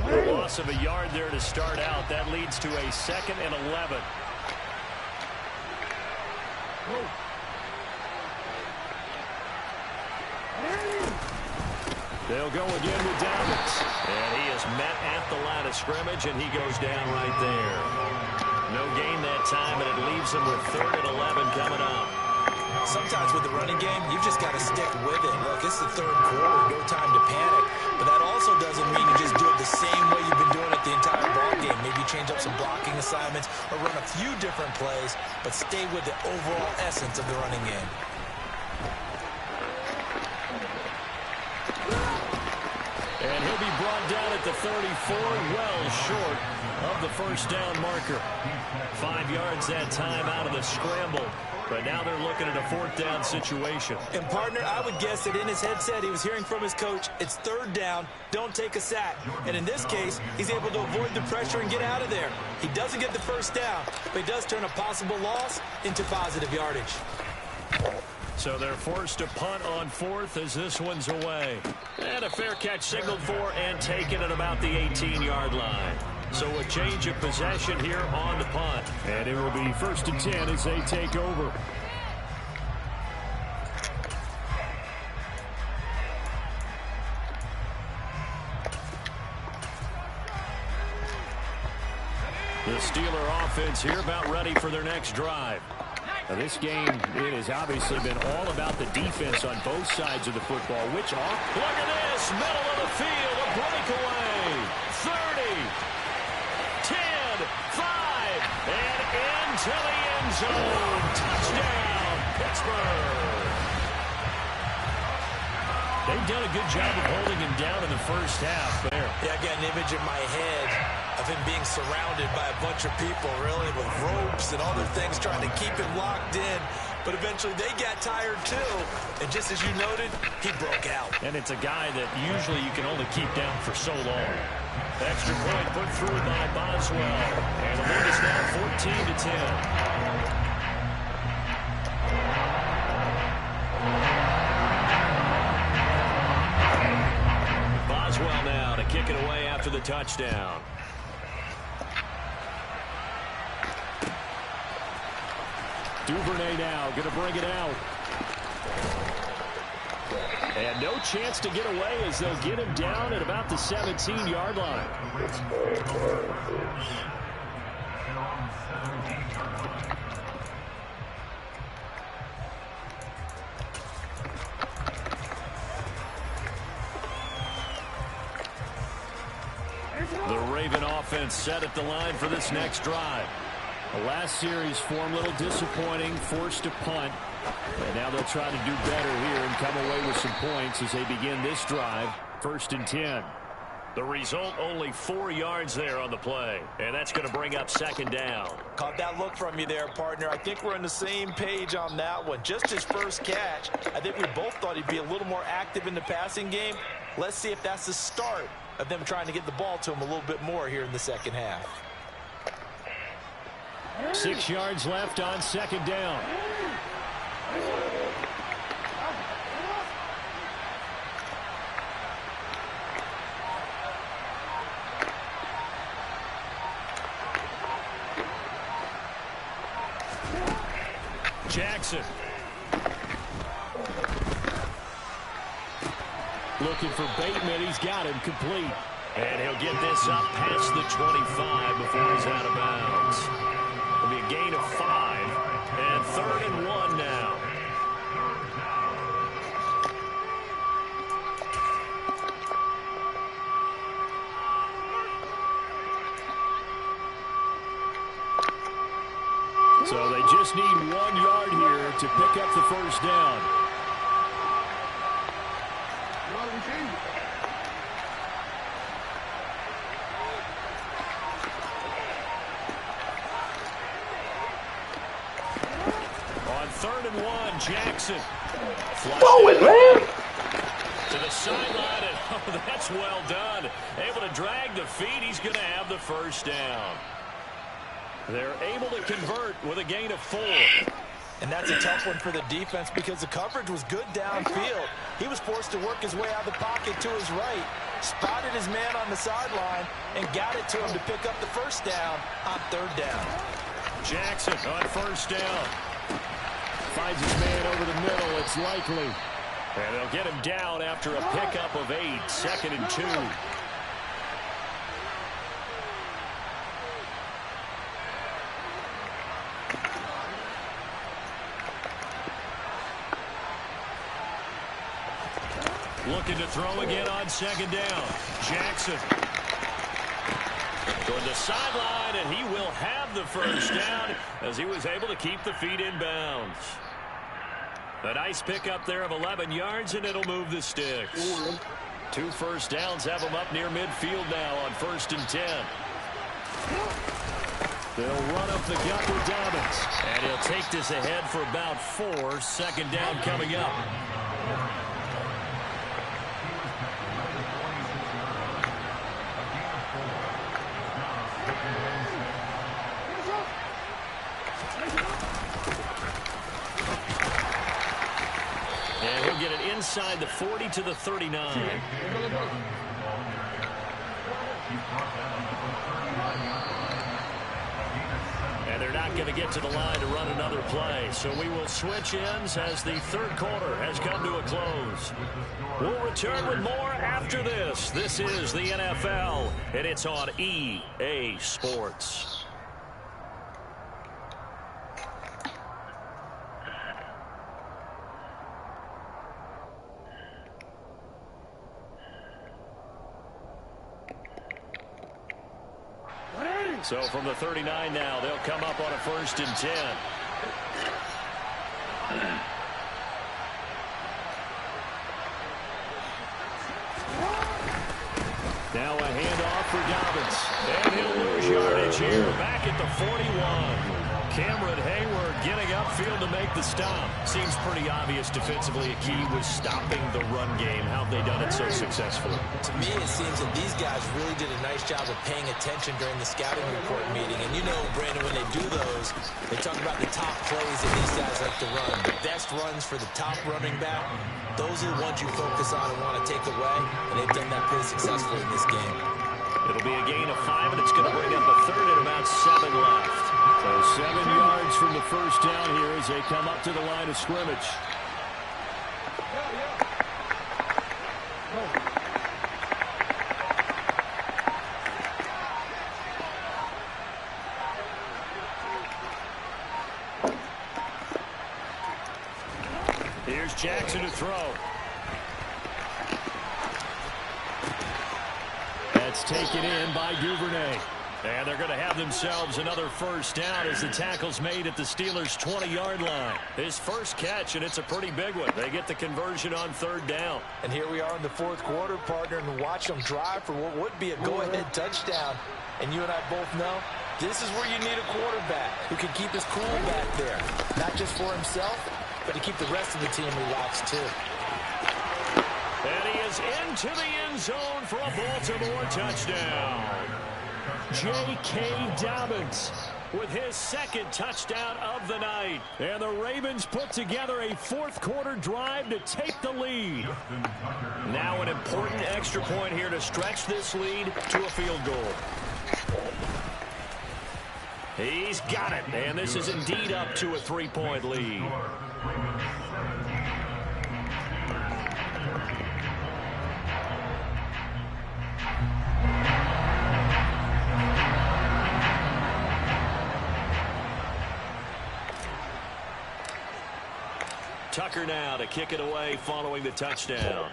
A loss of a yard there to start out. That leads to a 2nd and 11. They'll go again with Downs. And he is met at the line of scrimmage, and he goes down right there. No gain that time, and it leaves him with 3rd and 11 coming up. Sometimes with the running game, you've just got to stick with it. Look, it's the 3rd quarter, no time to panic. But that also doesn't mean you just do it the same way you've been doing it the entire ball game. Maybe change up some blocking assignments or run a few different plays, but stay with the overall essence of the running game. And he'll be brought down at the 34, well short of the 1st down marker. 5 yards that time out of the scramble. But now they're looking at a 4th down situation. And, partner, I would guess that in his headset he was hearing from his coach, it's 3rd down, don't take a sack. And in this case, he's able to avoid the pressure and get out of there. He doesn't get the 1st down, but he does turn a possible loss into positive yardage. So they're forced to punt on 4th as this one's away. And a fair catch signaled for and taken at about the 18-yard line. So a change of possession here on the punt. And it will be 1st and 10 as they take over. The Steeler offense here about ready for their next drive. Now this game, it has obviously been all about the defense on both sides of the football. Look at this, middle of the field, a breakaway. 30, 10, 5, and into the end zone. Touchdown, Pittsburgh. They've done a good job of holding him down in the 1st half there. Yeah, I got an image in my head of him being surrounded by a bunch of people, really, with ropes and other things trying to keep him locked in. But eventually they got tired too. And just as you noted, he broke out. And it's a guy that usually you can only keep down for so long. Extra point put through by Boswell. And the lead is now 14 to 10. Boswell now to kick it away after the touchdown. Duvernay now going to bring it out. And no chance to get away as they'll get him down at about the 17-yard line. The Raven offense set at the line for this next drive. The last series form a little disappointing, forced to punt. And now they'll try to do better here and come away with some points as they begin this drive. 1st and 10. The result, only 4 yards there on the play. And that's going to bring up 2nd down. Caught that look from you there, partner. I think we're on the same page on that one. Just his first catch, I think we both thought he'd be a little more active in the passing game. Let's see if that's the start of them trying to get the ball to him a little bit more here in the second half. 6 yards left on 2nd down. Jackson. Looking for Bateman. He's got him complete. And he'll get this up past the 25 before he's out of bounds. It'll be a gain of 5. And 3rd and 1 now. So they just need 1 yard here to pick up the first down. On 3rd and 1, Jackson. Throw it, man. To the sideline, and oh, that's well done. Able to drag the feet. He's going to have the first down. They're able to convert with a gain of 4. And that's a tough one for the defense because the coverage was good downfield. He was forced to work his way out of the pocket to his right, spotted his man on the sideline, and got it to him to pick up the first down on 3rd down. Jackson on 1st down. Finds his man over the middle. It's likely. And they'll get him down after a pickup of 8. 2nd and 2. Looking to throw again on 2nd down. Jackson. Going to the sideline, and he will have the first down as he was able to keep the feet in bounds. A nice pickup there of 11 yards, and it'll move the sticks. 2 first downs have him up near midfield now on 1st and 10. They'll run up the gut with Dobbins. And he'll take this ahead for about 4. 2nd down coming up. And he'll get it inside the 40 to the 39. And they're not going to get to the line to run another play. So we will switch ends as the 3rd quarter has come to a close. We'll return with more after this. This is the NFL, and it's on EA Sports. So from the 39 now, they'll come up on a 1st and 10. Now a handoff for Dobbins. And he'll lose yardage here back at the 41. Cameron Hayward getting upfield to make the stop. Seems pretty obvious defensively a key was stopping the run game. How have they done it so successfully? To me, it seems that these guys really did a nice job of paying attention during the scouting report meeting. And you know, Brandon, when they do those, they talk about the top plays that these guys like to run. The best runs for the top running back, those are the ones you focus on and want to take away. And they've done that pretty successfully in this game. It'll be a gain of 5, and it's going to bring up a 3rd and about 7 left. So 7 yards from the first down here as they come up to the line of scrimmage. Here's Jackson to throw. That's taken in by Duvernay. And they're going to have themselves another first down as the tackle's made at the Steelers' 20-yard line. His first catch, and it's a pretty big one. They get the conversion on 3rd down. And here we are in the 4th quarter, partner, and watch them drive for what would be a go-ahead touchdown. And you and I both know this is where you need a quarterback who can keep his cool back there. Not just for himself, but to keep the rest of the team relaxed, too. And he is into the end zone for a Baltimore touchdown. J.K. Dobbins with his 2nd touchdown of the night. And the Ravens put together a 4th quarter drive to take the lead. Now an important extra point here to stretch this lead to a field goal. He's got it, and this is indeed up to a 3-point lead. Tucker now to kick it away following the touchdown.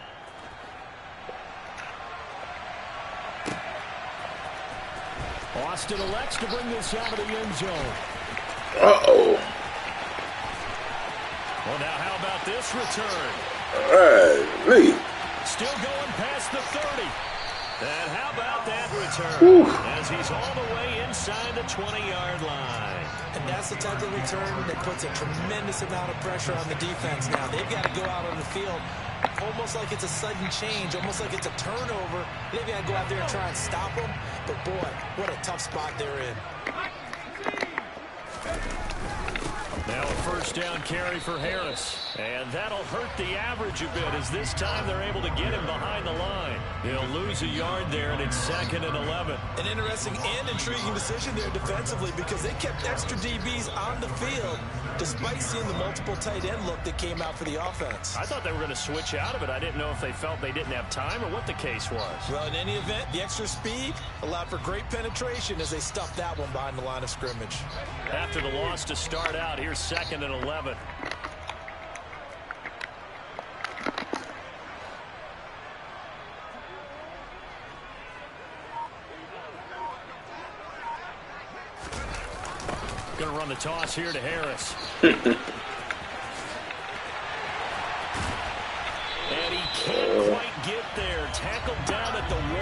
Austin elects to bring this out of the end zone. Uh-oh. Well, now how about this return? Lee. Still going past the 30. And how about that return? Whew. As he's all the way inside the 20-yard line. And that's the type of return that puts a tremendous amount of pressure on the defense now. They've got to go out on the field almost like it's a sudden change, almost like it's a turnover. They've got to go out there and try and stop them. But, boy, what a tough spot they're in. Now a first down carry for Harris. And that'll hurt the average a bit as this time they're able to get him behind the line. He'll lose a yard there, and it's 2nd and 11. An interesting and intriguing decision there defensively because they kept extra DBs on the field despite seeing the multiple tight end look that came out for the offense. I thought they were going to switch out of it. I didn't know if they felt they didn't have time or what the case was. Well, in any event, the extra speed allowed for great penetration as they stuffed that one behind the line of scrimmage. After the loss to start out, here's 2nd and 11. Going to run the toss here to Harris. And he can't quite get there. Tackled down at the wall.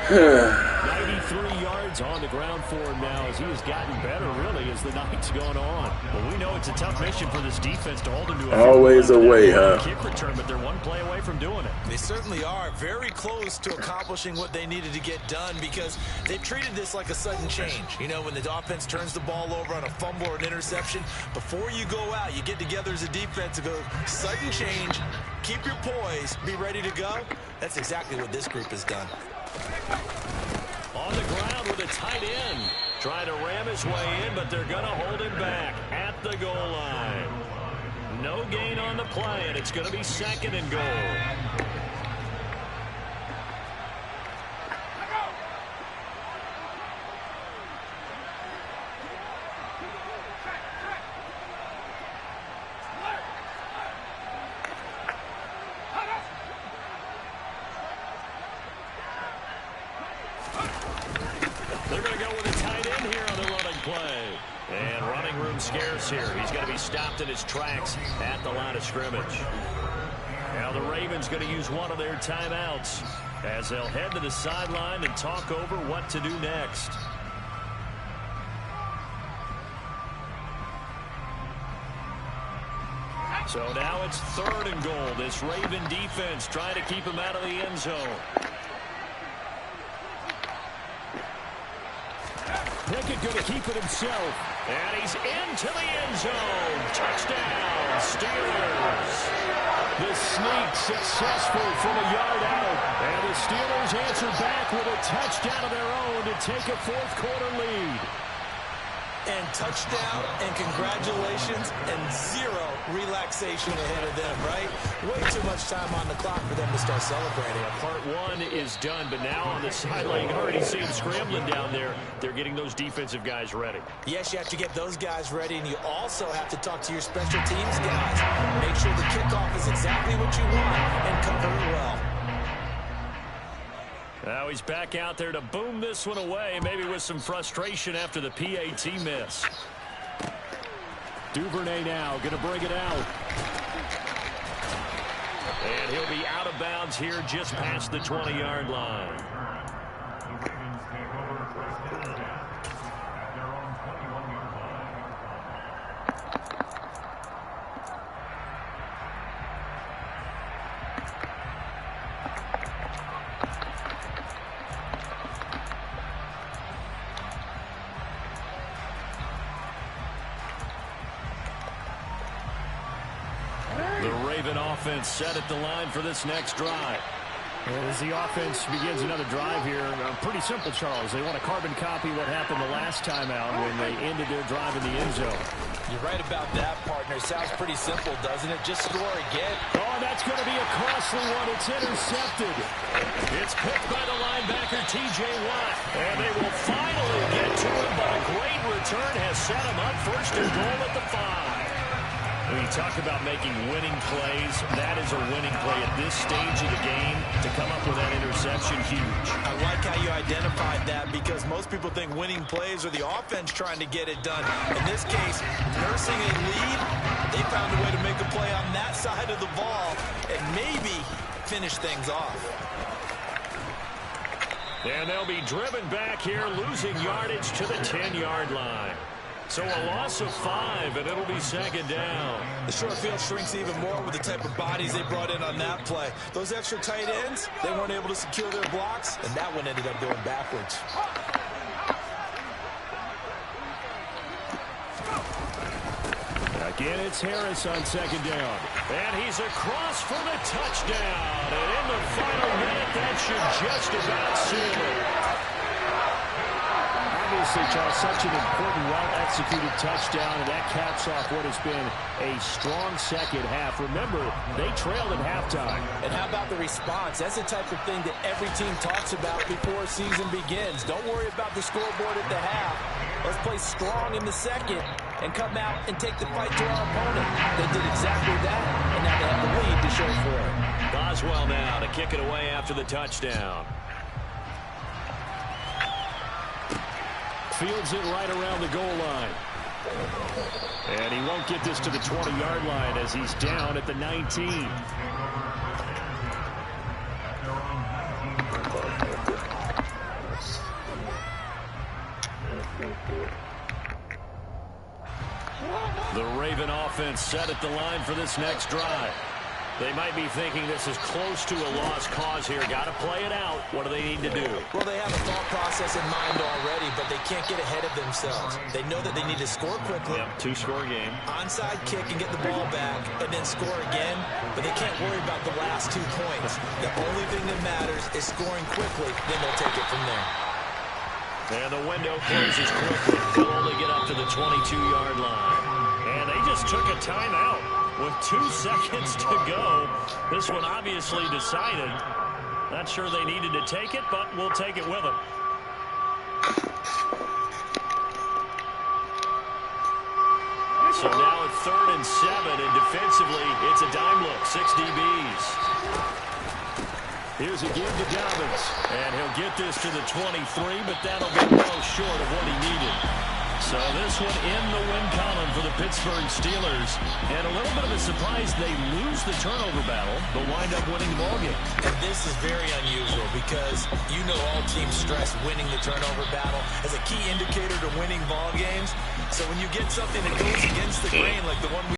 93 yards on the ground for him now as he has gotten better, really, as the night's gone on. Well, we know it's a tough mission for this defense to hold him to a always away, huh? Kick return, but they're one play away from doing it. They certainly are very close to accomplishing what they needed to get done because they've treated this like a sudden change. You know, when the offense turns the ball over on a fumble or an interception, before you go out, you get together as a defense and go, sudden change, keep your poise, be ready to go. That's exactly what this group has done. On the ground with a tight end. Trying to ram his way in, but they're going to hold him back at the goal line. No gain on the play, and it's going to be 2nd and goal. They're going to go with a tight end here on the running play. And running room scarce here. He's going to be stopped in his tracks at the line of scrimmage. Now the Ravens going to use one of their timeouts as they'll head to the sideline and talk over what to do next. So now it's 3rd and goal. This Raven defense trying to keep him out of the end zone. Pickett going to keep it himself. And he's into the end zone. Touchdown, Steelers. The sneak successful from a yard out. And the Steelers answer back with a touchdown of their own to take a 4th quarter lead. And touchdown and congratulations and 0 relaxation ahead of them, right? Way too much time on the clock for them to start celebrating. Part 1 is done, but now on the sideline, you can already see them scrambling down there. They're getting those defensive guys ready. Yes, you have to get those guys ready, and you also have to talk to your special teams guys. Make sure the kickoff is exactly what you want and cover it well. Now he's back out there to boom this one away, maybe with some frustration after the PAT miss. Duvernay now going to bring it out. And he'll be out of bounds here just past the 20-yard line. Offense set at the line for this next drive. And as the offense begins another drive here, pretty simple, Charles. They want to carbon copy what happened the last time out when they ended their drive in the end zone. You're right about that, partner. Sounds pretty simple, doesn't it? Just score again. Oh, that's going to be a costly one. It's intercepted. It's picked by the linebacker, T.J. Watt. And they will finally get to him, but a great return has set him up 1st and goal at the 5. When you talk about making winning plays, that is a winning play at this stage of the game. To come up with that interception, huge. I like how you identified that because most people think winning plays are the offense trying to get it done. In this case, nursing a lead, they found a way to make a play on that side of the ball and maybe finish things off. And they'll be driven back here, losing yardage to the 10-yard line. So a loss of 5, and it'll be second down. The short field shrinks even more with the type of bodies they brought in on that play. Those extra tight ends, they weren't able to secure their blocks, and that one ended up going backwards. Again, it's Harris on second down. And he's across for the touchdown. And in the final minute, that should just about seal it. Obviously, Charles, such an important, well-executed touchdown, and that caps off what has been a strong second half. Remember, they trailed at halftime. And how about the response? That's the type of thing that every team talks about before a season begins. Don't worry about the scoreboard at the half. Let's play strong in the second and come out and take the fight to our opponent. They did exactly that, and now they have the lead to show for it. Boswell now to kick it away after the touchdown. Fields it right around the goal line. And he won't get this to the 20-yard line as he's down at the 19. The Raven offense set at the line for this next drive. They might be thinking this is close to a lost cause here. Got to play it out. What do they need to do? Well, they have a thought process in mind already, but they can't get ahead of themselves. They know that they need to score quickly. Yep, two-score game. Onside kick and get the ball back, and then score again. But they can't worry about the last 2 points. The only thing that matters is scoring quickly. Then they'll take it from there. And the window closes quickly. They'll only get up to the 22-yard line. And they just took a timeout with 2 seconds to go. This one obviously decided. Not sure they needed to take it, but we'll take it with them. So now it's 3rd and 7, and defensively, it's a dime look. 6 DBs. Here's a give to Dobbins. And he'll get this to the 23, but that'll be well short of what he needed. So this one in the win column for the Pittsburgh Steelers. And a little bit of a surprise, they lose the turnover battle, but wind up winning the ballgame. And this is very unusual because you know all teams stress winning the turnover battle as a key indicator to winning ball games. So when you get something that goes against the grain like the one we